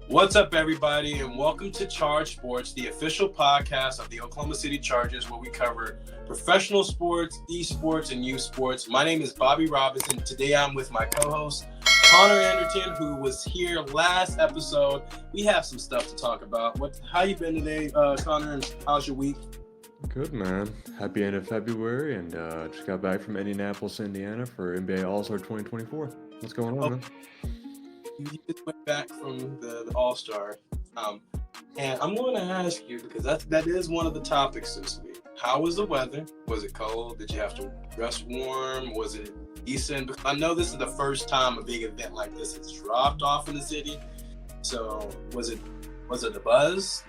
What's up, everybody, and welcome to Charge Sports, the official podcast of the Oklahoma City Chargers, where we cover professional sports, esports, and youth sports. My name is Bobby Robinson. Today, I'm with my co-host, Connor Anderton, who was here last episode. We have some stuff to talk about. How you been today, Connor, and how's your week? Good, man. Happy end of February, and just got back from Indianapolis, Indiana for NBA All-Star 2024. What's going on, man? You just went back from the All-Star, and I'm going to ask you, because that is one of the topics this week. How was the weather? Was it cold? Did you have to dress warm? Was it decent? Because I know this is the first time a big event like this has dropped off in the city. So was it a buzz?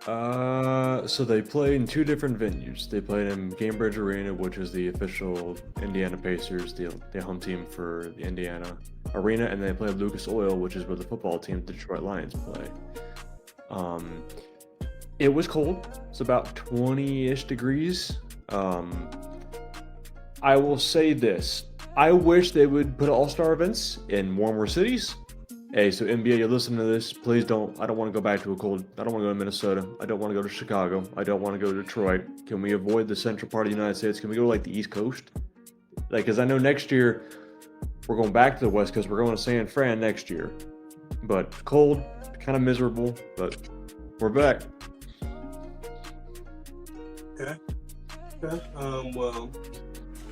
So they played in two different venues. They played in Gainbridge Arena, which is the official Indiana Pacers, the home team for the Indiana Arena, and they played Lucas Oil, which is where the football team, the Detroit Lions, play. It was cold. It's about 20-ish degrees. I will say this. I wish they would put all-star events in warmer cities. Hey, so NBA, you're listening to this, please don't. I don't want to go back to I don't want to go to Minnesota. I don't want to go to Chicago. I don't want to go to Detroit. Can we avoid the central part of the United States? Can we go to, like, the East Coast? Because I know next year we're going back to the West Coast. We're going to San Fran next year. But cold, kind of miserable, but we're back. Okay. Well,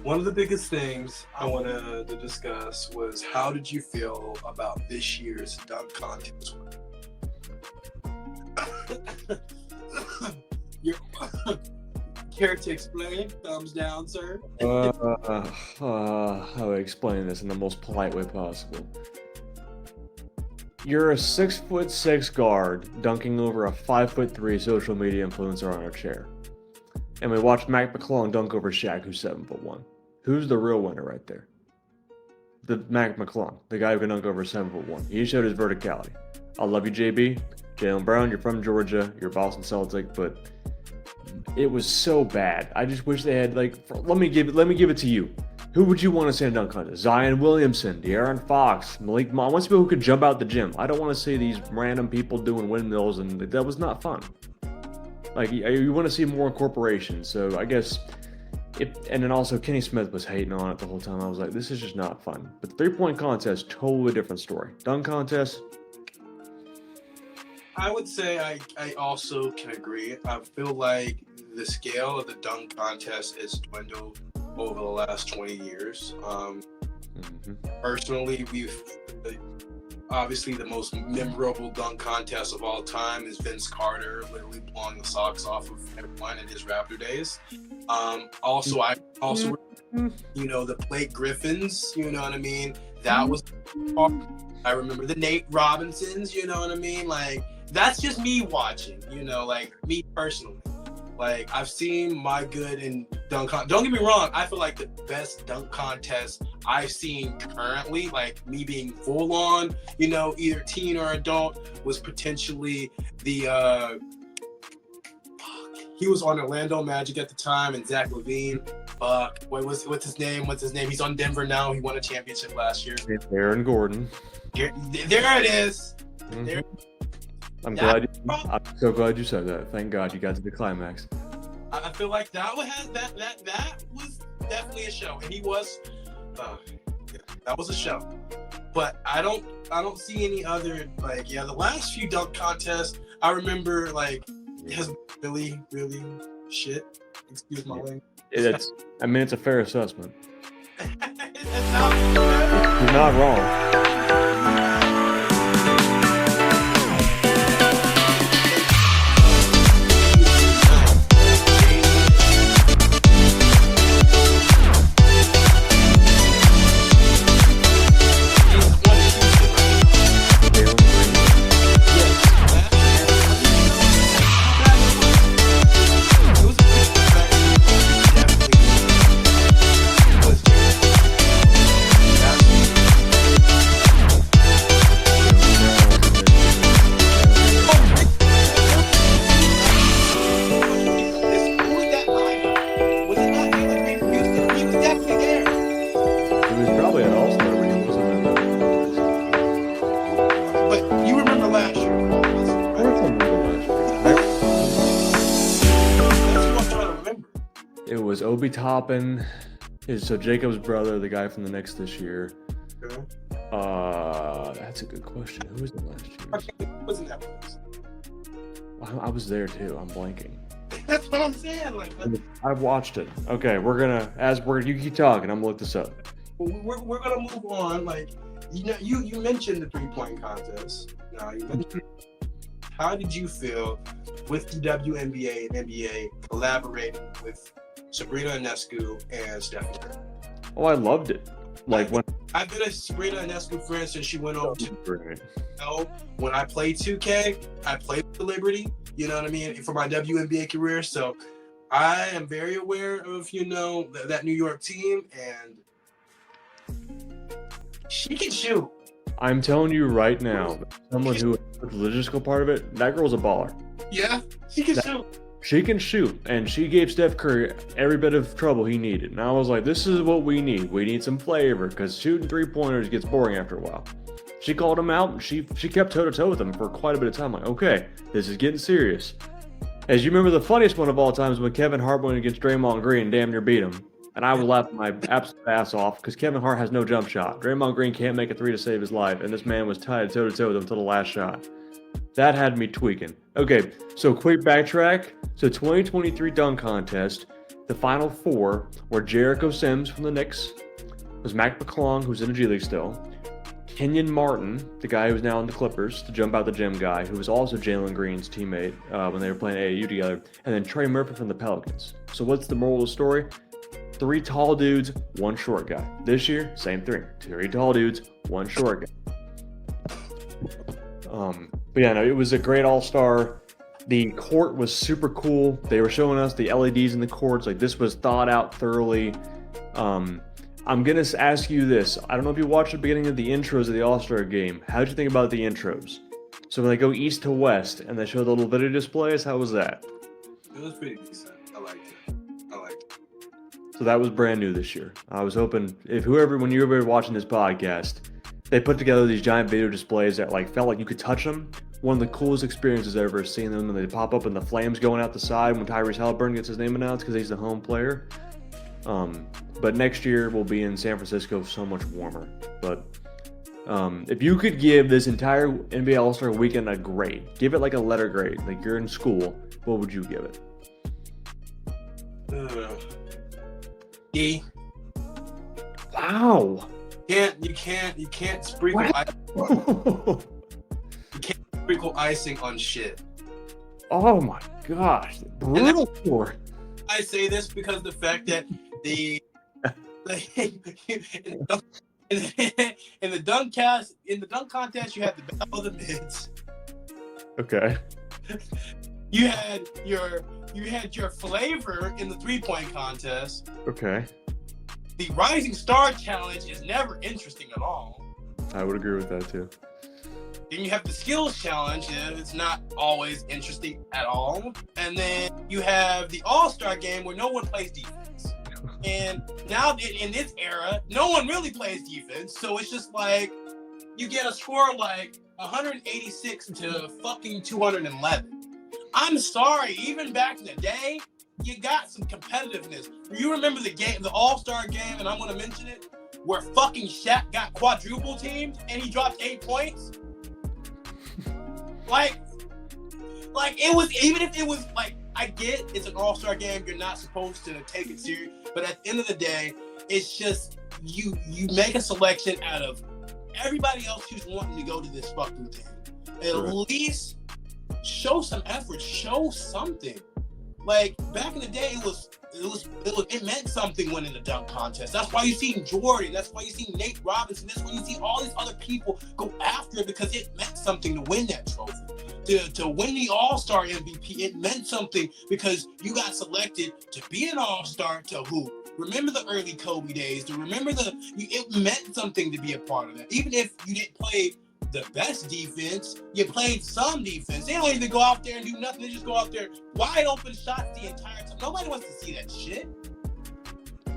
one of the biggest things I wanted to discuss was, how did you feel about this year's dunk contest? Care to explain? Thumbs down, sir. How do I explain this in the most polite way possible? You're a 6'6" guard dunking over a 5'3" social media influencer on a chair. And we watched Mac McClung dunk over Shaq, who's 7'1". Who's the real winner right there? The Mac McClung, the guy who can dunk over 7'1". He showed his verticality. I love you, JB. Jaylen Brown, you're from Georgia. You're Boston Celtic, but it was so bad. I just wish they had, let me give it to you. Who would you want to see in a dunk contest? Zion Williamson, De'Aaron Fox, Malik Monk. I want people who could jump out the gym. I don't want to see these random people doing windmills, and that was not fun. You want to see more incorporation, so I guess and then also Kenny Smith was hating on it the whole time. I was like, this is just not fun. But the 3-point contest, totally different story. Dunk contest. I would say I also can agree. I feel like the scale of the dunk contest has dwindled over the last 20 years. Personally, obviously, the most memorable dunk contest of all time is Vince Carter literally blowing the socks off of everyone in his Raptor days. I also, the Blake Griffins, you know what I mean? That was, I remember the Nate Robinsons, you know what I mean? That's just me watching, me personally. I've seen my good in dunk contest. Don't get me wrong, I feel like the best dunk contest I've seen currently, me being full on, either teen or adult, was potentially the he was on Orlando Magic at the time, and Zach LaVine. What's his name? He's on Denver now. He won a championship last year. Aaron Gordon. There it is. Mm-hmm. There. I'm so glad you said that. Thank God you got to the climax. I feel like that was definitely a show, and he was. That was a show, but I don't see any other the last few dunk contests I remember has really shit. Excuse my language. It's a fair assessment. It's not You're not wrong. Obi Toppin is Jacob's brother, the guy from the Knicks this year. Okay. That's a good question. Who was the last year? Wasn't that place? I was there too. I'm blanking. That's what I'm saying. Like, I've watched it. Okay, you keep talking. I'm gonna look this up. we're gonna move on. Like, you mentioned the 3-point contest. Now you mentioned. How did you feel with the WNBA and NBA collaborating with Sabrina Ionescu and Steph Curry? Oh, I loved it. Like when I've been a Sabrina Ionescu friend since she went over to. Great. When I played 2K, I played with Liberty. You know what I mean, for my WNBA career. So I am very aware of that New York team, and she can shoot. I'm telling you right now, someone who the logistical part of it, that girl's a baller. Yeah, she can shoot. She can shoot, and she gave Steph Curry every bit of trouble he needed. And I was like, this is what we need. We need some flavor, because shooting 3-pointers gets boring after a while. She called him out, and she kept toe-to-toe with him for quite a bit of time. Like, okay, this is getting serious. As you remember, the funniest one of all time is when Kevin Hart went against Draymond Green and damn near beat him. And I was laughing my absolute ass off because Kevin Hart has no jump shot. Draymond Green can't make a 3 to save his life, and this man was tied toe-to-toe with him until the last shot. That had me tweaking. Okay, so quick backtrack. So 2023 dunk contest, the final 4 were Jericho Sims from the Knicks, was Mac McClung, who's in the G League still, Kenyon Martin, the guy who's now in the Clippers, the jump out the gym guy, who was also Jalen Green's teammate when they were playing AAU together, and then Trey Murphy from the Pelicans. So what's the moral of the story? 3 tall dudes, 1 short guy. This year, same thing. 3 tall dudes, 1 short guy. But yeah, no, it was a great all-star. The court was super cool. They were showing us the LEDs in the courts. Like, this was thought out thoroughly. I'm going to ask you this. I don't know if you watched the beginning of the intros of the All-Star game. How did you think about the intros? So when they go east to west and they show the little video displays, how was that? It was pretty decent. I liked it. So that was brand new this year. I was hoping when you were watching this podcast, they put together these giant video displays that felt like you could touch them. One of the coolest experiences I've ever seen them, and they pop up and the flames going out the side when Tyrese Halliburton gets his name announced because he's the home player. But next year we'll be in San Francisco, so much warmer. But if you could give this entire NBA All-Star weekend a grade, give it like a letter grade, like you're in school, what would you give it? E. Wow. You can't sprinkle you can't sprinkle icing on shit. Oh my gosh. Brutal for. I say this because of the fact that in the dunk contest you had the battle of the mids. Okay. You had your flavor in the 3-point contest. Okay. The Rising Star Challenge is never interesting at all. I would agree with that too. Then you have the Skills Challenge, and it's not always interesting at all. And then you have the All-Star Game where no one plays defense. And now in this era, no one really plays defense. So it's just like you get a score like 186 to fucking 211. I'm sorry, even back in the day, you got some competitiveness. You remember the game, the All-Star Game, and I'm going to mention it, where fucking Shaq got quadruple teamed and he dropped 8 points? Like it was, even if it was like, I get it's an All-Star Game, you're not supposed to take it serious, but at the end of the day, it's just, you make a selection out of everybody else who's wanting to go to this fucking thing. At least show some effort, show something. Like back in the day, it meant something winning the dunk contest. That's why you see Jordan. That's why you see Nate Robinson. That's why you see all these other people go after it, because it meant something to win that trophy. To win the All-Star MVP, it meant something because you got selected to be an All-Star to hoop. Remember the early Kobe days. It meant something to be a part of that. Even if you didn't play the best defense, you played some defense. They don't even go out there and do nothing. They just go out there wide open shots the entire time. Nobody wants to see that shit.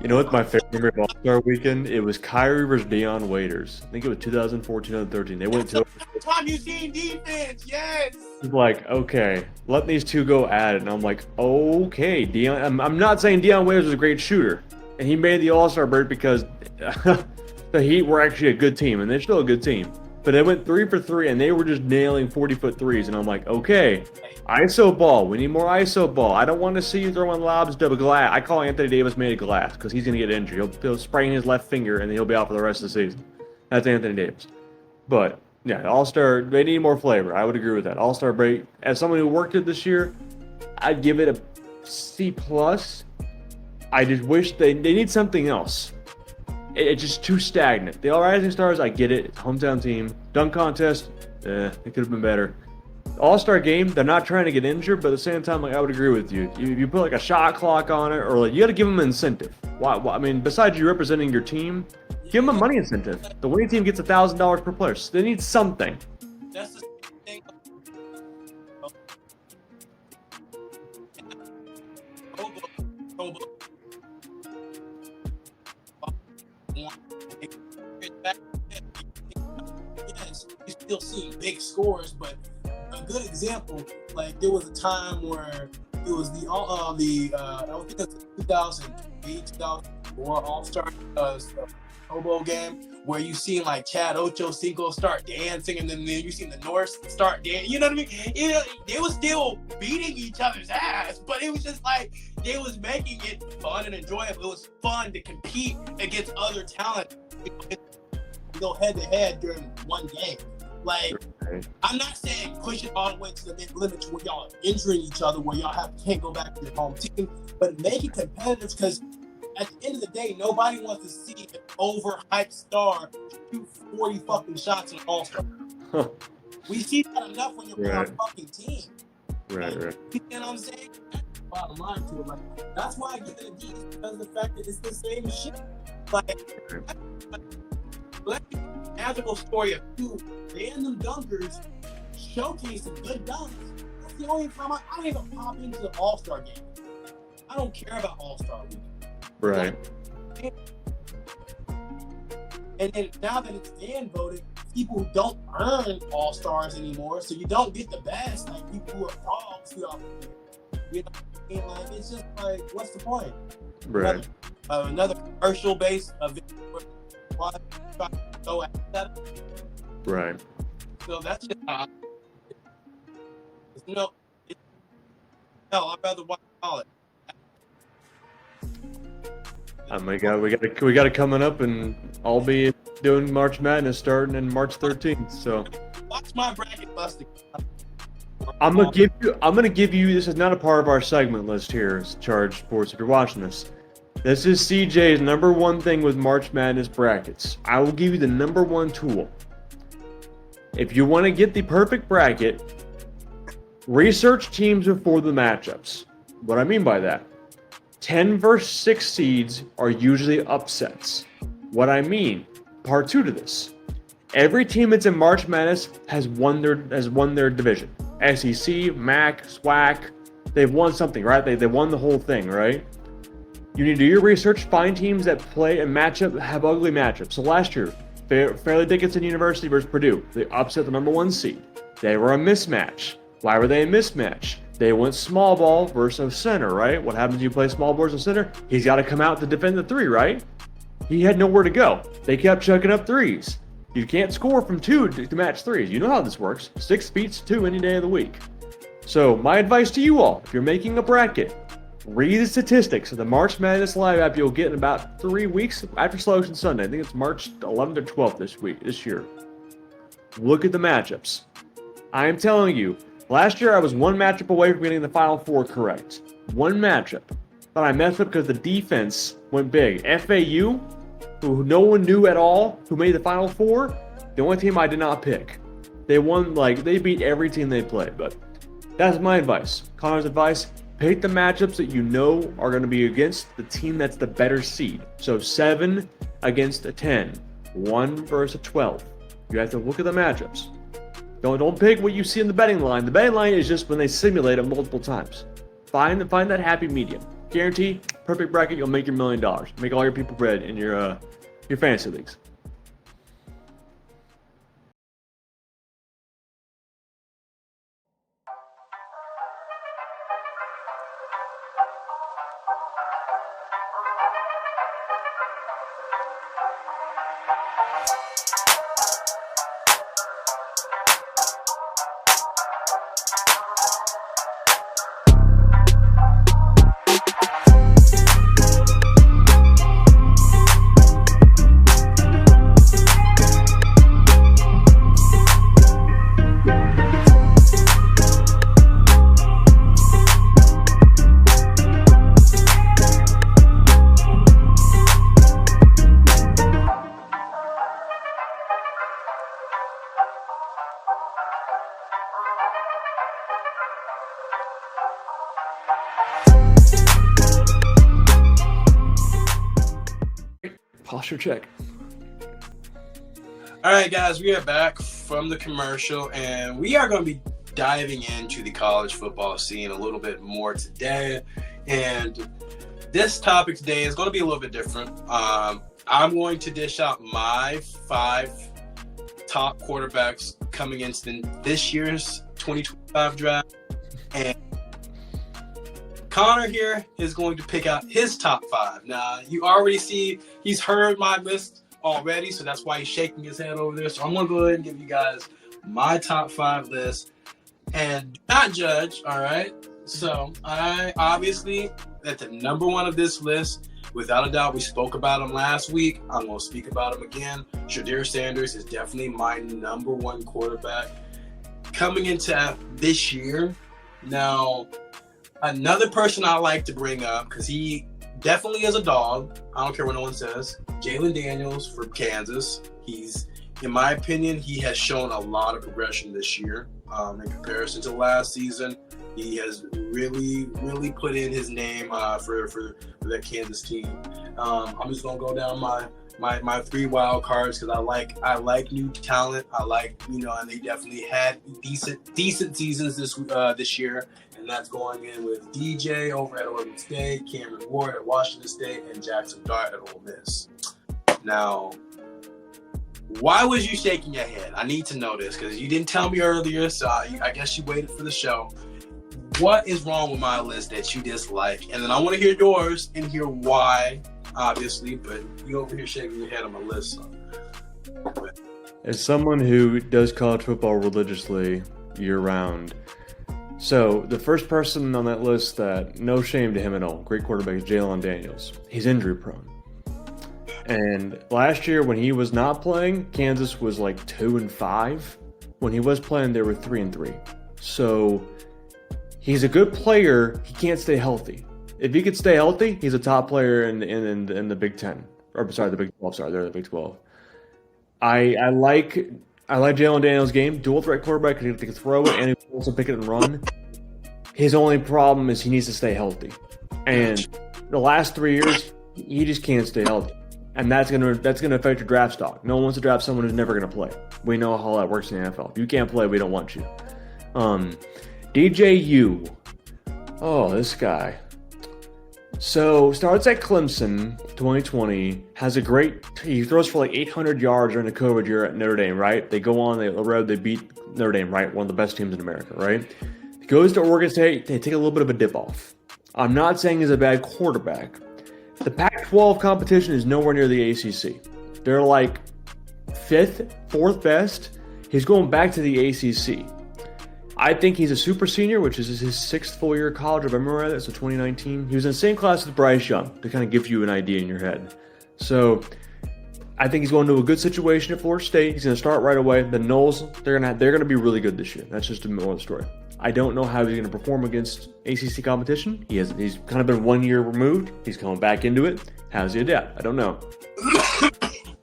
You know what's my favorite memory of All-Star Weekend? It was Kyrie versus Deion Waiters. I think it was 2014 or 13. They went to That's the first time you seen defense. Yes. like, okay, let these two go at it. And I'm like, okay, Deion. I'm not saying Deion Waiters was a great shooter. And he made the All-Star break because the Heat were actually a good team. And they're still a good team. But they went 3 for 3, and they were just nailing 40-foot threes. And I'm like, okay, ISO ball. We need more ISO ball. I don't want to see you throwing lobs to glass. I call Anthony Davis made of glass because he's going to get injured. He'll sprain his left finger, and then he'll be out for the rest of the season. That's Anthony Davis. But, yeah, All-Star, they need more flavor. I would agree with that. All-Star break, as someone who worked it this year, I'd give it a C+. I just wish they need something else. It's just too stagnant. The All Rising Stars, I get it. It's a hometown team. Dunk contest, it could have been better. All-Star game, they're not trying to get injured, but at the same time, like I would agree with you. You put like a shot clock on it, or like you got to give them an incentive. Why? I mean, besides you representing your team, give them a money incentive. The winning team gets $1,000 per player. So they need something. That's the same thing. Yes, you still see big scores, but a good example, like there was a time where it was I think it was 2008, 2004 All-Star Hobo game where you seen like Chad Ochocinco start dancing, and then you seen the Norse start dancing. You know what I mean? They was still beating each other's ass, but it was just like they was making it fun and enjoyable. It was fun to compete against other talent, go head to head during one game. Like, I'm not saying push it all the way to the limit to where y'all are injuring each other, where y'all can't go back to your home team, but make it competitive, because at the end of the day, nobody wants to see an overhyped star shoot 40 fucking shots in All-Star. Huh. We see that enough when you're on a fucking team. Right. You know what I'm saying? That's the bottom line to it. Like, that's why I give it a D, because of the fact that it's the same shit. Like magical story of two random dunkers showcasing good dunks. That's the only time I don't even pop into the All-Star game. I don't care about All-Star week. Right. And then now that it's fan voted, people don't earn All-Stars anymore, so you don't get the best, like people who are frogs throughout the year. You know, and like it's just like, what's the point? Right. Another commercial-based event where go at that. Right. So that's just no. I'd rather watch college. Oh my God, we got it coming up, and I'll be doing March Madness starting in March 13th. So watch my bracket busting. I'm gonna give you. This is not a part of our segment list here, it's Charge Sports. If you're watching this, this is CJ's number one thing with March Madness brackets. I will give you the number one tool. If you want to get the perfect bracket, research teams before the matchups. What I mean by that, 10 versus 6 seeds are usually upsets. What I mean, part 2 to this. Every team that's in March Madness has won their division. SEC, MAC, SWAC, they've won something, right? They won the whole thing, right? You need to do your research, find teams that play and matchup have ugly matchups. So last year, Fairleigh Dickinson University versus Purdue, they upset the number 1 seed. They were a mismatch. Why were they a mismatch? They went small ball versus center, right? What happens when you play small ball versus center? He's got to come out to defend the 3, right? He had nowhere to go. They kept chucking up 3s. You can't score from 2 to match 3s. You know how this works. 6 beats 2 any day of the week. So my advice to you all, if you're making a bracket, read the statistics of the March Madness Live app you'll get in about 3 weeks after Selection Sunday. I think it's March 11th or 12th this year. Look at the matchups. I am telling you, last year I was 1 matchup away from getting the Final 4 correct. 1 matchup. But I messed up because the defense went big. FAU, who no one knew at all, who made the Final 4, the only team I did not pick. They won, they beat every team they played. But that's my advice. Connor's advice, pick the matchups that you know are going to be against the team that's the better seed. So 7 against a 10, 1 versus a 12. You have to look at the matchups. Don't pick what you see in the betting line. The betting line is just when they simulate it multiple times. Find that happy medium. Guarantee Perfect bracket, you'll make your $1 million. Make all your people bread in your fantasy leagues. Posture check. All right, guys, we are back from the commercial, and we are going to be diving into the college football scene a little bit more today. And this topic today is going to be a little bit different. I'm going to dish out my 5 top quarterbacks coming into this year's 2025 draft, and Connor here is going to pick out his top 5. Now, you already see he's heard my list already, so that's why he's shaking his head over there. So I'm going to go ahead and give you guys my top 5 list and do not judge, all right? So I obviously, at the number 1 of this list, without a doubt, we spoke about him last week. I'm going to speak about him again. Shedeur Sanders is definitely my number 1 quarterback coming into this year. Now, another person I like to bring up, because he definitely is a dog. I don't care what no one says. Jalen Daniels for Kansas. He's, in my opinion, he has shown a lot of progression this year in comparison to last season. He has really, really put in his name for that Kansas team. I'm just gonna go down my 3 wild cards because I like new talent. I like, and they definitely had decent seasons this year. And that's going in with DJ over at Oregon State, Cameron Ward at Washington State, and Jackson Dart at Ole Miss. Now, why was you shaking your head? I need to know this because you didn't tell me earlier, so I guess you waited for the show. What is wrong with my list that you dislike? And then I want to hear yours and hear why, obviously, but you over here shaking your head on my list. So. As someone who does college football religiously year-round, so the first person on that list that, no shame to him at all, great quarterback, is Jalen Daniels. He's injury prone. And last year when he was not playing, Kansas was like 2-5. When he was playing, they were 3-3. So he's a good player. He can't stay healthy. If he could stay healthy, he's a top player in the Big Ten. Or sorry, the Big 12. Sorry, they're the Big 12. I like Jalen Daniels' game. Dual threat quarterback. He can throw it and he can also pick it and run. His only problem is he needs to stay healthy. And the last 3 years, he just can't stay healthy. And that's gonna affect your draft stock. No one wants to draft someone who's never gonna play. We know how that works in the NFL. If you can't play, we don't want you. DJU. Oh, this guy. So starts at Clemson, 2020. He throws for like 800 yards during the COVID year at Notre Dame, right? They go on the road, they beat Notre Dame, right? One of the best teams in America, right? He goes to Oregon State, they take a little bit of a dip off. I'm not saying he's a bad quarterback. The Pac-12 competition is nowhere near the ACC. They're like 4th best. He's going back to the ACC. I think he's a super senior, which is his 6th full year of college, if I remember right. So 2019. He was in the same class as Bryce Young, to kind of give you an idea in your head. So I think he's going to a good situation at Florida State. He's going to start right away. The Noles, they're going to be really good this year. That's just a moral story. I don't know how he's going to perform against ACC competition. He's kind of been 1 year removed. He's coming back into it. How does he adapt? I don't know.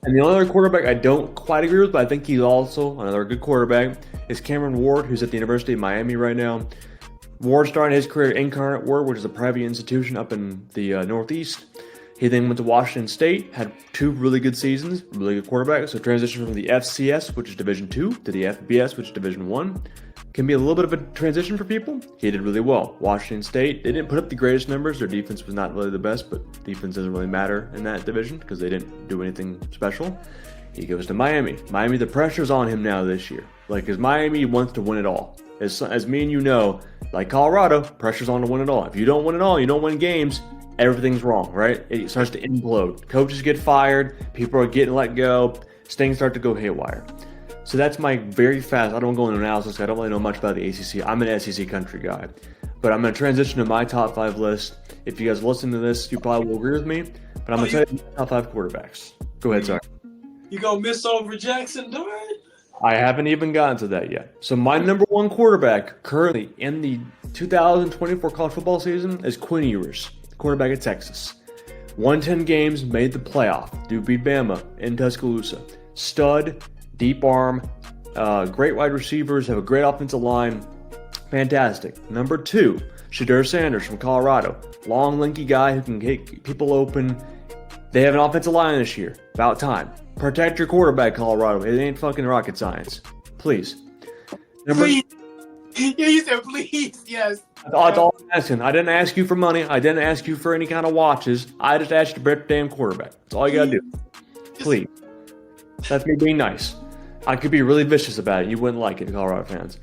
And the only other quarterback I don't quite agree with, but I think he's also another good quarterback, is Cameron Ward, who's at the University of Miami right now. Ward started his career at Incarnate Word, which is a private institution up in the Northeast. He then went to Washington State, had 2 really good seasons, really good quarterback. So transitioned from the FCS, which is Division II, to the FBS, which is Division I. can be a little bit of a transition for people. He did really well. Washington State, they didn't put up the greatest numbers. Their defense was not really the best, but defense doesn't really matter in that division because they didn't do anything special. He goes to Miami. Miami, the pressure's on him now this year. Like, because Miami wants to win it all. As me and you know, like Colorado, pressure's on to win it all. If you don't win it all, you don't win games, everything's wrong, right? It starts to implode. Coaches get fired. People are getting let go. Things start to go haywire. So that's my very fast, I don't go into analysis, I don't really know much about the ACC. I'm an SEC country guy. But I'm going to transition to my top 5 list. If you guys listen to this, you probably will agree with me. But I'm going to tell you my top 5 quarterbacks. Go ahead, sorry. You going to miss over Jackson Dart? I haven't even gotten to that yet. So my number 1 quarterback currently in the 2024 college football season is Quinn Ewers, quarterback at Texas. 110 games, made the playoff. Dude beat Bama in Tuscaloosa. Stud, deep arm, great wide receivers, have a great offensive line. Fantastic. Number 2, Shedeur Sanders from Colorado. Long, lanky guy who can get people open. They have an offensive line this year. About time. Protect your quarterback, Colorado. It ain't fucking rocket science. Please. Please. Yeah, you said please. Yes. That's all I'm asking. I didn't ask you for money. I didn't ask you for any kind of watches. I just asked you to bet the damn quarterback. That's all you gotta do. Please. That's me being nice. I could be really vicious about it. You wouldn't like it, Colorado fans.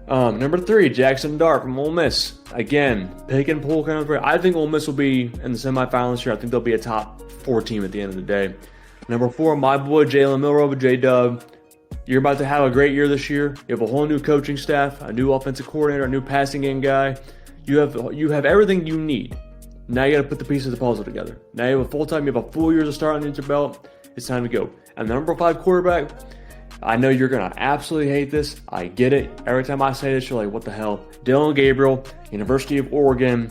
Number 3, Jackson Dart from Ole Miss. Again, pick and pull kind of. I think Ole Miss will be in the semifinals this year. I think they'll be a top 4 team at the end of the day. Number 4, my boy Jalen Milroe, J-Dub. You're about to have a great year this year. You have a whole new coaching staff, a new offensive coordinator, a new passing game guy. You have everything you need. Now you got to put the pieces of the puzzle together. Now you have a full-time, you have a full year to start on your belt. It's time to go. And the number 5 quarterback, I know you're going to absolutely hate this. I get it. Every time I say this, you're like, what the hell? Dylan Gabriel, University of Oregon,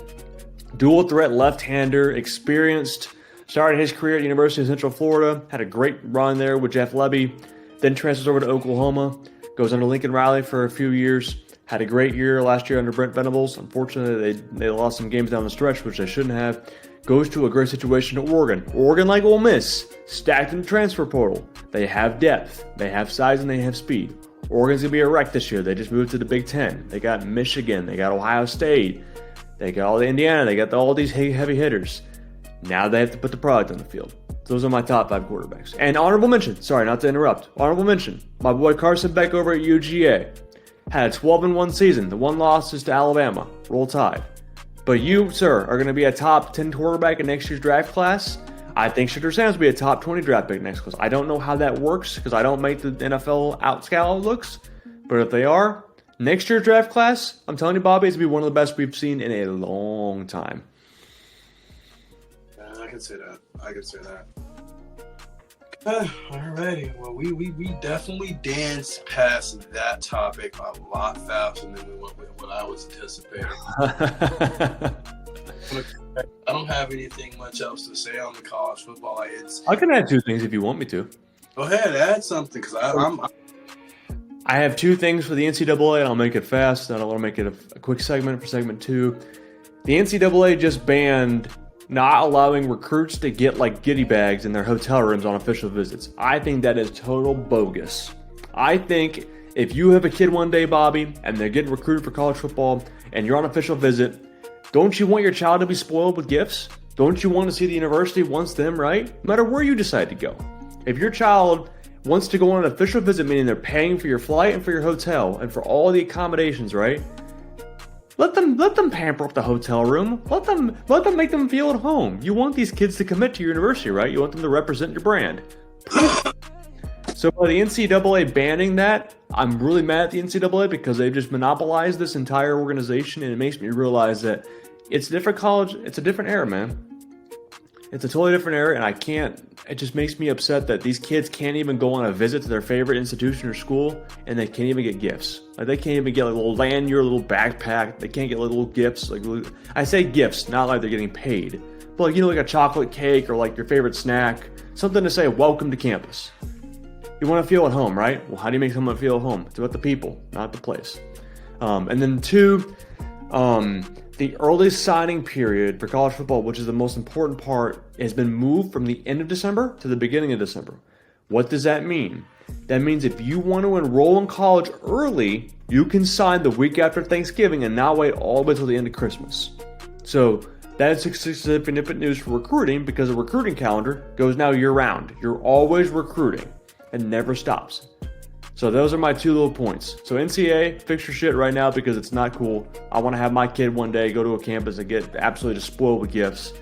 dual threat left-hander, experienced, started his career at University of Central Florida, had a great run there with Jeff Lebby, then transfers over to Oklahoma, goes under Lincoln Riley for a few years, had a great year last year under Brent Venables. Unfortunately, they lost some games down the stretch, which they shouldn't have. Goes to a great situation at Oregon. Oregon, like Ole Miss, stacked in the transfer portal. They have depth, they have size, and they have speed. Oregon's going to be a wreck this year. They just moved to the Big Ten. They got Michigan, they got Ohio State, they got all the Indiana, they got all these heavy hitters. Now they have to put the product on the field. Those are my top 5 quarterbacks. And honorable mention, sorry, not to interrupt. Honorable mention, my boy Carson Beck over at UGA had a 12-1 season. The one loss is to Alabama. Roll Tide. But you, sir, are going to be a top 10 quarterback in next year's draft class. I think Shedeur Sanders will be a top 20 draft pick next class. I don't know how that works because I don't make the NFL out scout looks. But if they are, next year's draft class, I'm telling you, Bobby, it's going to be one of the best we've seen in a long time. I can say that. Alrighty. Well, we definitely danced past that topic a lot faster than we went with what I was anticipating. I don't have anything much else to say on the college football. I can add 2 things if you want me to. Go ahead, add something because I have 2 things for the NCAA, and I'll make it fast. And I want to make it a quick segment for segment 2. The NCAA just banned not allowing recruits to get like goodie bags in their hotel rooms on official visits. I think that is total bogus. I think if you have a kid one day, Bobby, and they're getting recruited for college football and you're on official visit, don't you want your child to be spoiled with gifts? Don't you want to see the university wants them, right? No matter where you decide to go. If your child wants to go on an official visit, meaning they're paying for your flight and for your hotel and for all the accommodations, right? Let them pamper up the hotel room. Let them make them feel at home. You want these kids to commit to your university, right? You want them to represent your brand. So by the NCAA banning that, I'm really mad at the NCAA because they've just monopolized this entire organization, and it makes me realize that it's a different college. It's a different era, man. It's a totally different era, and it just makes me upset that these kids can't even go on a visit to their favorite institution or school, and they can't even get gifts. Like, they can't even get like a little lanyard, a little backpack. They can't get little gifts. Like, I say gifts, not like they're getting paid, but like, like a chocolate cake or like your favorite snack, something to say, welcome to campus. You want to feel at home, right? Well, how do you make someone feel at home? It's about the people, not the place. And then 2, the early signing period for college football, which is the most important part, has been moved from the end of December to the beginning of December. What does that mean? That means if you want to enroll in college early, you can sign the week after Thanksgiving and not wait all the way until the end of Christmas. So that's significant news for recruiting because the recruiting calendar goes now year-round. You're always recruiting and never stops. So those are my 2 little points. So NCAA, fix your shit right now because it's not cool. I want to have my kid one day go to a campus and get absolutely just spoiled with gifts.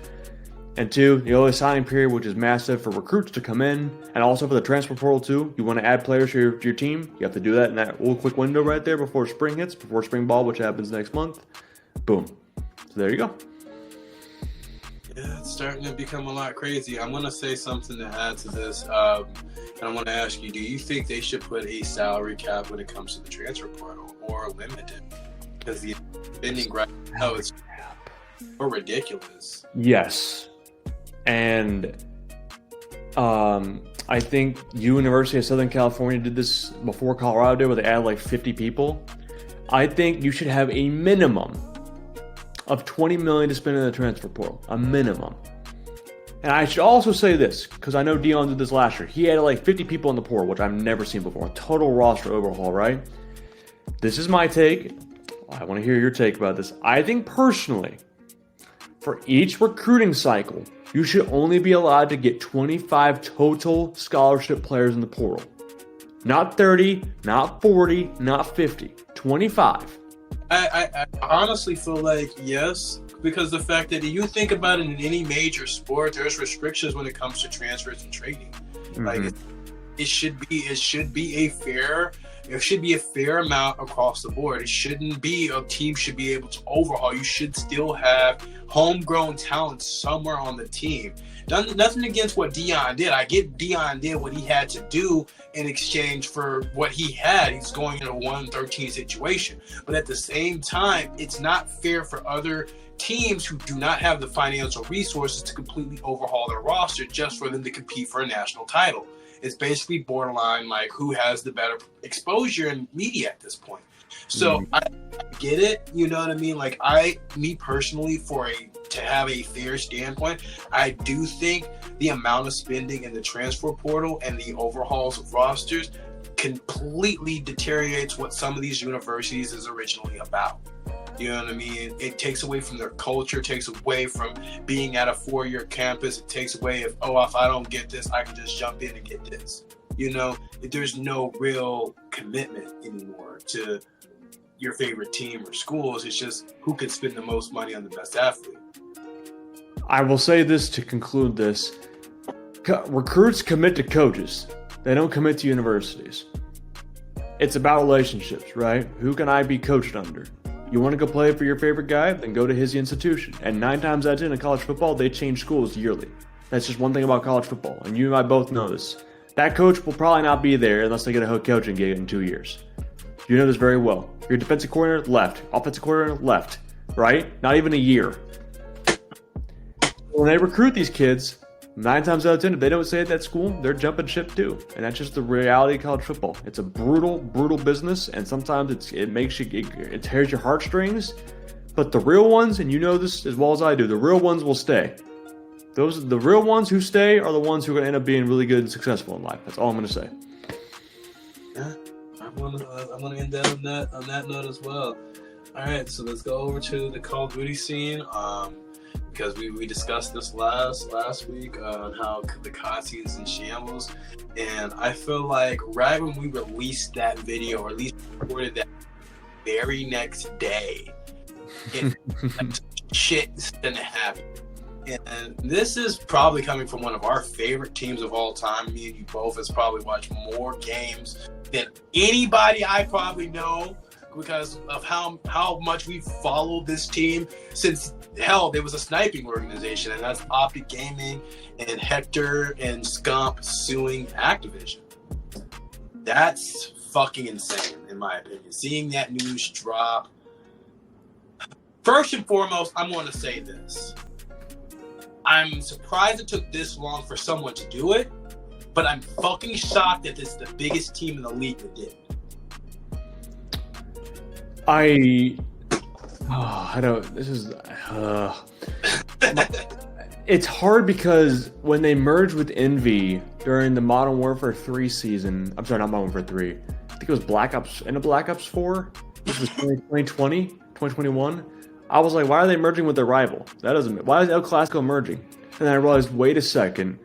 And 2, the early signing period, which is massive for recruits to come in, and also for the transfer portal too. You want to add players to your team, you have to do that in that little quick window right there before spring hits, before spring ball, which happens next month. Boom. So there you go. Yeah, it's starting to become a lot crazy. I'm going to say something to add to this. And I want to ask you, do you think they should put a salary cap when it comes to the transfer portal or limit it? Because the spending right now is so ridiculous. Yes. And I think University of Southern California did this before Colorado did, where they added like 50 people. I think you should have a minimum of $20 million to spend in the transfer portal, a minimum. And I should also say this, because I know Dion did this last year. He added like 50 people in the portal, which I've never seen before. A total roster overhaul, right? This is my take. I want to hear your take about this. I think personally, for each recruiting cycle, you should only be allowed to get 25 total scholarship players in the portal. Not 30, not 40, not 50. 25. I honestly feel like yes, because the fact that you think about it in any major sport, there's restrictions when it comes to transfers and trading. Mm-hmm. Like it should be a fair amount across the board. It shouldn't be a team should be able to overhaul. You should still have homegrown talent somewhere on the team. Nothing against what Dion did. I get Dion did what he had to do in exchange for what he had. He's going in a 1-13 situation. But at the same time, it's not fair for other teams who do not have the financial resources to completely overhaul their roster just for them to compete for a national title. It's basically borderline like who has the better exposure and media at this point. So I get it, you know what I mean? Like me personally, to have a fair standpoint, I do think the amount of spending in the transfer portal and the overhauls of rosters completely deteriorates what some of these universities is originally about. You know what I mean? It takes away from their culture, takes away from being at a 4-year campus. It takes away if I don't get this, I can just jump in and get this. You know, there's no real commitment anymore to your favorite team or schools. It's just who can spend the most money on the best athlete. I will say this to conclude this. Recruits commit to coaches. They don't commit to universities. It's about relationships, right? Who can I be coached under? You want to go play for your favorite guy? Then go to his institution. And 9 times out of 10 in college football, they change schools yearly. That's just one thing about college football. And you and I both know this. That coach will probably not be there unless they get a head coaching gig in 2 years. You know this very well. Your defensive coordinator, left. Offensive coordinator, left. Right? Not even a year. When they recruit these kids, 9 times out of 10, if they don't stay at that school, they're jumping ship too. And that's just the reality of college football. It's a brutal, brutal business, and sometimes it tears your heartstrings. But the real ones, and you know this as well as I do, the real ones will stay. The real ones who stay are the ones who are going to end up being really good and successful in life. That's all I'm going to say. Yeah, I'm gonna end that on that note as well. All right, so let's go over to the Call of Duty scene. Because we discussed this last week on how the COD scene is in shambles, and I feel like right when we released that video, or at least recorded that very next day, shit's gonna happen. And this is probably coming from one of our favorite teams of all time. Me and you both has probably watched more games than anybody I probably know, because of how much we've followed this team since, hell, there was a sniping organization, and that's Optic Gaming and Hector and Scump suing Activision. That's fucking insane, in my opinion. Seeing that news drop. First and foremost, I'm going to say this. I'm surprised it took this long for someone to do it, but I'm fucking shocked that this is the biggest team in the league that did it. It's hard because when they merged with Envy during the Modern Warfare 3 season, I'm sorry, not Modern Warfare 3, I think it was Black Ops, into Black Ops 4, which was 2020, 2021. I was like, why are they merging with their rival? Why is El Clasico merging? And then I realized, wait a second.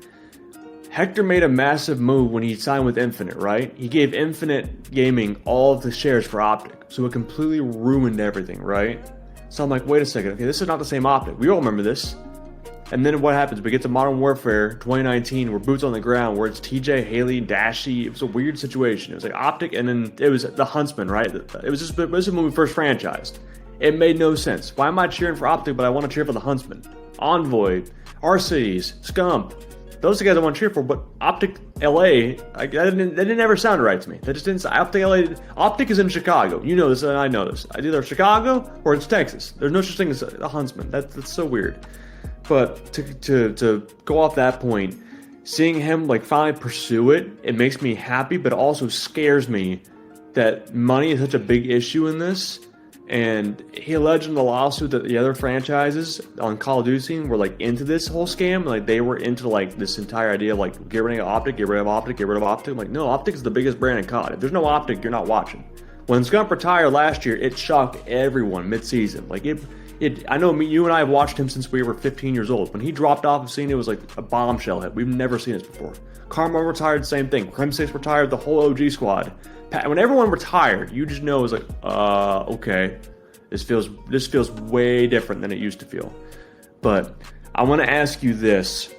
Hector made a massive move when he signed with Infinite, right? He gave Infinite Gaming all of the shares for Optic. So it completely ruined everything, right? So I'm like, wait a second. Okay, this is not the same Optic. We all remember this. And then what happens? We get to Modern Warfare 2019, where boots on the ground, where it's TJ, Haley, Dashy. It was a weird situation. It was like Optic, and then it was the Huntsman, right? It was when we first franchised. It made no sense. Why am I cheering for Optic, but I want to cheer for the Huntsman? Envoy, Arceus, Scump. Those are the guys I want to cheer for, but Optic LA, that didn't ever sound right to me. That just didn't. Optic LA, Optic is in Chicago. You know this, and I know this. It's either Chicago or it's Texas. There's no such thing as a Huntsman. That's so weird. But to go off that point, seeing him like finally pursue it, it makes me happy, but also scares me that money is such a big issue in this. And he alleged in the lawsuit that the other franchises on Call of Duty scene were like into this whole scam. Like they were into like this entire idea of like get rid of Optic, get rid of Optic, get rid of Optic. I'm like, no, Optic is the biggest brand in COD. If there's no Optic, you're not watching. When Scump retired last year, it shocked everyone mid-season. Like I know you and I have watched him since we were 15 years old. When he dropped off the scene, it was like a bombshell hit. We've never seen this before. Karma retired, same thing. Crim6 retired, the whole OG squad. When everyone retired, you just know it was like, okay, this feels way different than it used to feel. But I want to ask you this.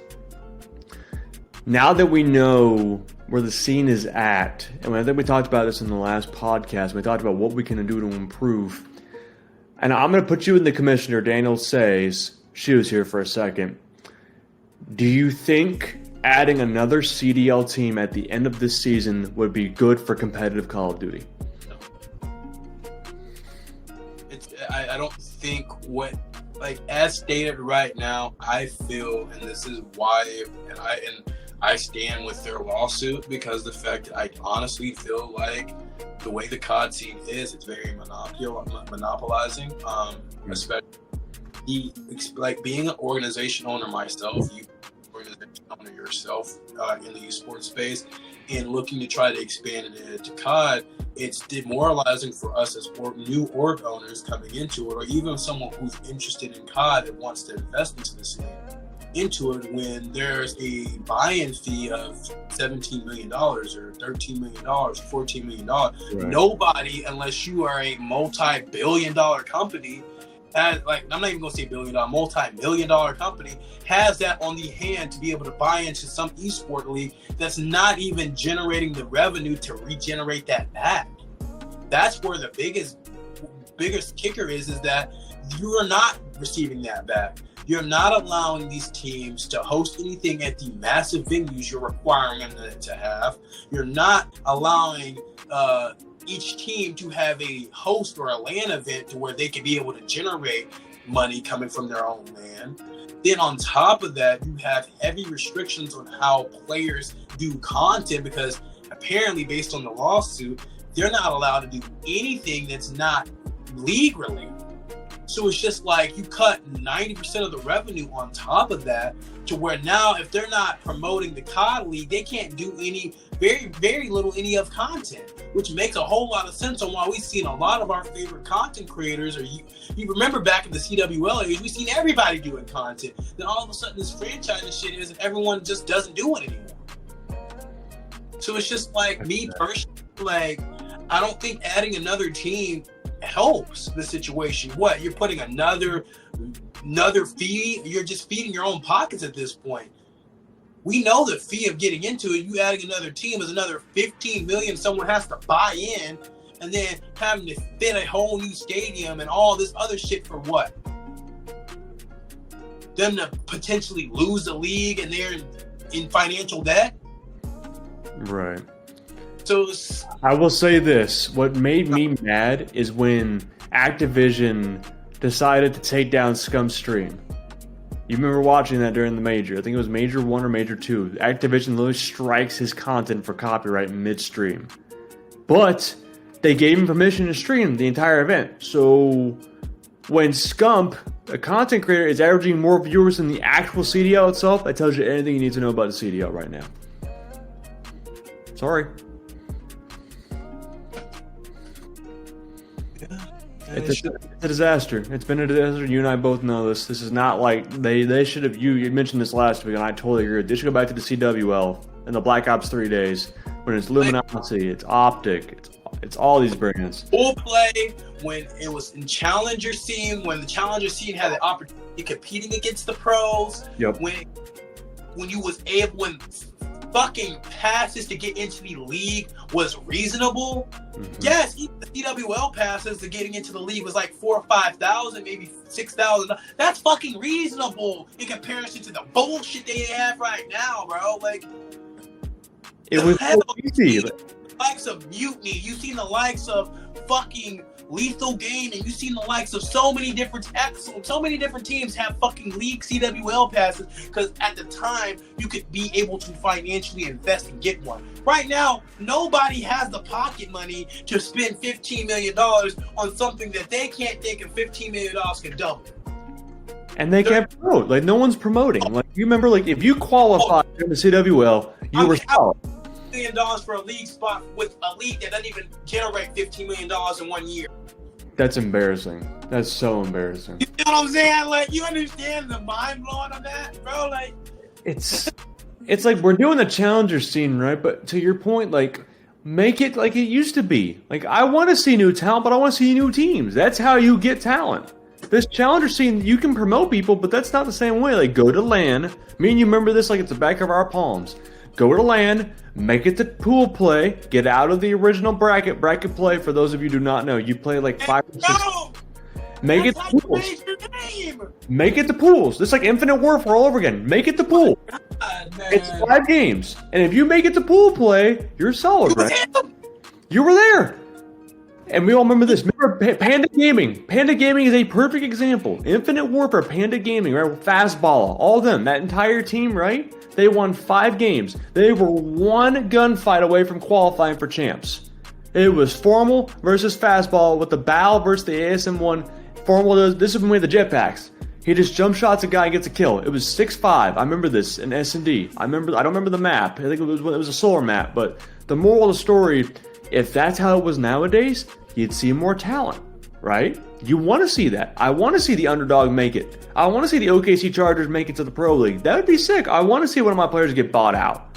Now that we know where the scene is at, and I think we talked about this in the last podcast, we talked about what we can do to improve. And I'm going to put you in the commissioner, Daniel Say's shoes here for a second. Do you think adding another CDL team at the end of this season would be good for competitive Call of Duty? No. I don't think as stated right now, I feel, and this is why, and I stand with their lawsuit, because the fact that I honestly feel like the way the COD scene is, it's very monopolizing, especially like being an organization owner myself, you organization owner yourself in the esports space, and looking to try to expand it into COD, it's demoralizing for us as new org owners coming into it, or even someone who's interested in COD and wants to invest into the scene, into it, when there's a buy-in fee of $17 million or $13 million, $14 million. Right. Nobody, unless you are a multi-billion-dollar company, I'm not even going to say billion-dollar, multi-million-dollar company, has that on the hand to be able to buy into some esport league that's not even generating the revenue to regenerate that back. That's where the biggest kicker is that you are not receiving that back. You're not allowing these teams to host anything at the massive venues you're requiring them to have. You're not allowing each team to have a host or a LAN event to where they can be able to generate money coming from their own LAN. Then on top of that, you have heavy restrictions on how players do content, because apparently, based on the lawsuit, they're not allowed to do anything that's not league related. So it's just like you cut 90% of the revenue on top of that, to where now if they're not promoting the COD League, they can't do very little of content, which makes a whole lot of sense on why we've seen a lot of our favorite content creators, or you remember back in the CWL age, we've seen everybody doing content. Then all of a sudden this franchise and shit is, and everyone just doesn't do it anymore. So it's just like, me personally, like, I don't think adding another team helps the situation. What, you're putting another fee? You're just feeding your own pockets at this point. We know the fee of getting into it. You adding another team is another $15 million someone has to buy in, and then having to fit a whole new stadium and all this other shit for what? Them to potentially lose the league and they're in financial debt? Right. So I will say this. What made me mad is when Activision decided to take down Scump's stream. You remember watching that during the Major. I think it was Major 1 or Major 2. Activision literally strikes his content for copyright mid-stream. But they gave him permission to stream the entire event. So when Scump a content creator is averaging more viewers than the actual CDL itself, that tells you anything you need to know about the CDL right now. Sorry. It's a disaster. It's been a disaster. You and I both know this. This is not like they should have. You mentioned this last week, and I totally agree. They should go back to the CWL and the Black Ops 3 days when it's Luminosity, it's Optic, it's all these brands. Full play when it was in Challenger scene, when the Challenger scene had the opportunity of competing against the pros. Yep. When you was able, when fucking passes to get into the league was reasonable. Mm-hmm. Yes, even the CWL passes to getting into the league was like 4,000 or 5,000, maybe 6,000. That's fucking reasonable in comparison to the bullshit they have right now, bro. Like, it was so easy. The likes of Mutiny, you've seen the likes of fucking Lethal Gaming, you've seen the likes of so many different teams have fucking league CWL passes because at the time you could be able to financially invest and get one. Right now, nobody has the pocket money to spend $15 million on something that they can't think of $15 million can double. And they can't promote. Like, no one's promoting. Like, you remember, like, if you qualified in the CWL, you were solid. $1 million for a league spot with a league that doesn't even generate $15 million in 1 year. That's embarrassing. That's so embarrassing. You know what I'm saying? Like, you understand the mind blowing of that, bro? Like, it's like we're doing the challenger scene, right? But to your point, like, make it like it used to be. Like, I want to see new talent, but I want to see new teams. That's how you get talent. This challenger scene, you can promote people, but that's not the same way. Like, go to LAN. Me and you remember this like it's the back of our palms. Go to LAN, make it to pool play, get out of the original bracket play. For those of you who do not know, you play like 5 or 6. Make it to pools. Make it to pools. It's like Infinite Warfare all over again. Make it to pool. It's 5 games. And if you make it to pool play, you're solid, right? You were there. And we all remember this. Remember Panda Gaming. Panda Gaming is a perfect example. Infinite Warfare, Panda Gaming, right? Fastball, all of them. That entire team, right? They won 5 games. They were 1 gunfight away from qualifying for champs. It was Formal versus Fastball with the BAL versus the ASM1. Formal does, this is when we had the jetpacks. He just jump shots a guy and gets a kill. It was 6-5. I remember this in S&D. I don't remember the map. I think it was a solar map. But the moral of the story, if that's how it was nowadays, you'd see more talent, right? You want to see that. I want to see the underdog make it. I want to see the OKC Chargers make it to the Pro League. That would be sick. I want to see one of my players get bought out.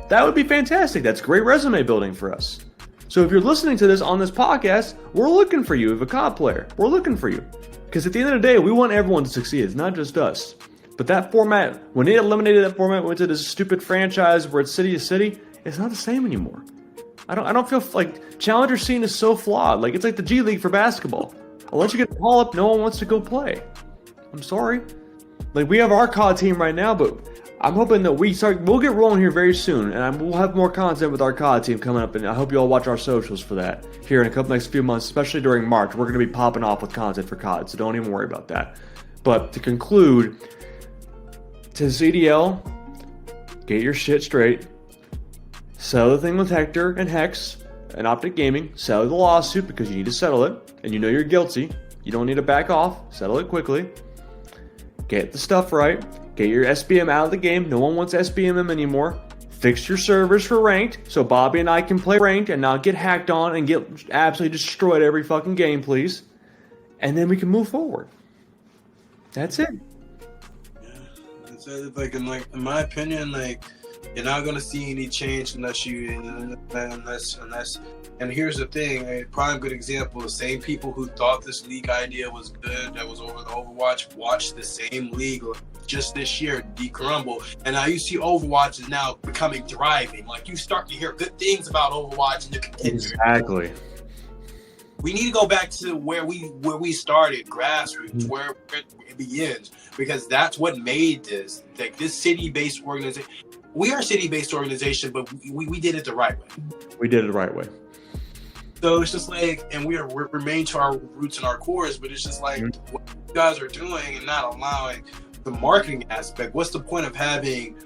That would be fantastic. That's great resume building for us. So if you're listening to this on this podcast, we're looking for you as a COD player. We're looking for you. Because at the end of the day, we want everyone to succeed. It's not just us. But that format, when they eliminated that format, went to this stupid franchise where it's city to city, it's not the same anymore. I don't feel like challenger scene is so flawed. Like, it's like the G League for basketball. Unless you get a call up, no one wants to go play. I'm sorry. Like, we have our COD team right now, but I'm hoping that we'll get rolling here very soon, and we'll have more content with our COD team coming up, and I hope you all watch our socials for that here in a couple next few months, especially during March. We're going to be popping off with content for COD, so don't even worry about that. But to conclude, to CDL, get your shit straight. Settle the thing with Hector and Hecz and Optic Gaming. Settle the lawsuit because you need to settle it, and you know you're guilty. You don't need to back off. Settle it quickly. Get the stuff right. Get your SBM out of the game. No one wants SBM anymore. Fix your servers for ranked so Bobby and I can play ranked and not get hacked on and get absolutely destroyed every fucking game, please. And then we can move forward. That's it. Yeah, it's like in my opinion, like, you're not gonna see any change unless. And here's the thing: a prime good example. The same people who thought this league idea was good, that was over the Overwatch, watched the same league just this year decrumble. And now you see Overwatch is now becoming thriving. Like, you start to hear good things about Overwatch and the contenders. Exactly. We need to go back to where we started, grassroots, where it begins, because that's what made this. Like, this city-based organization. We are a city-based organization, but we did it the right way. We did it the right way. So it's just like, and we remain to our roots and our cores, but it's just like what you guys are doing and not allowing the marketing aspect. What's the point of having,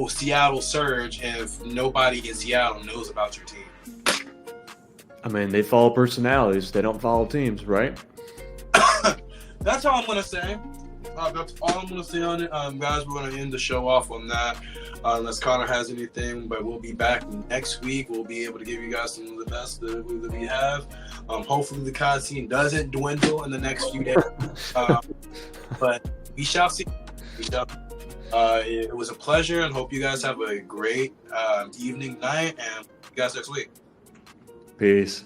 Seattle Surge if nobody in Seattle knows about your team? I mean, they follow personalities. They don't follow teams, right? That's all I'm going to say. That's all I'm gonna say on it, guys. We're gonna end the show off on that, unless Connor has anything. But we'll be back next week. We'll be able to give you guys some of the best that we have. Hopefully, the COD scene doesn't dwindle in the next few days, but we shall see. It was a pleasure, and hope you guys have a great evening, night, and see you guys next week. Peace.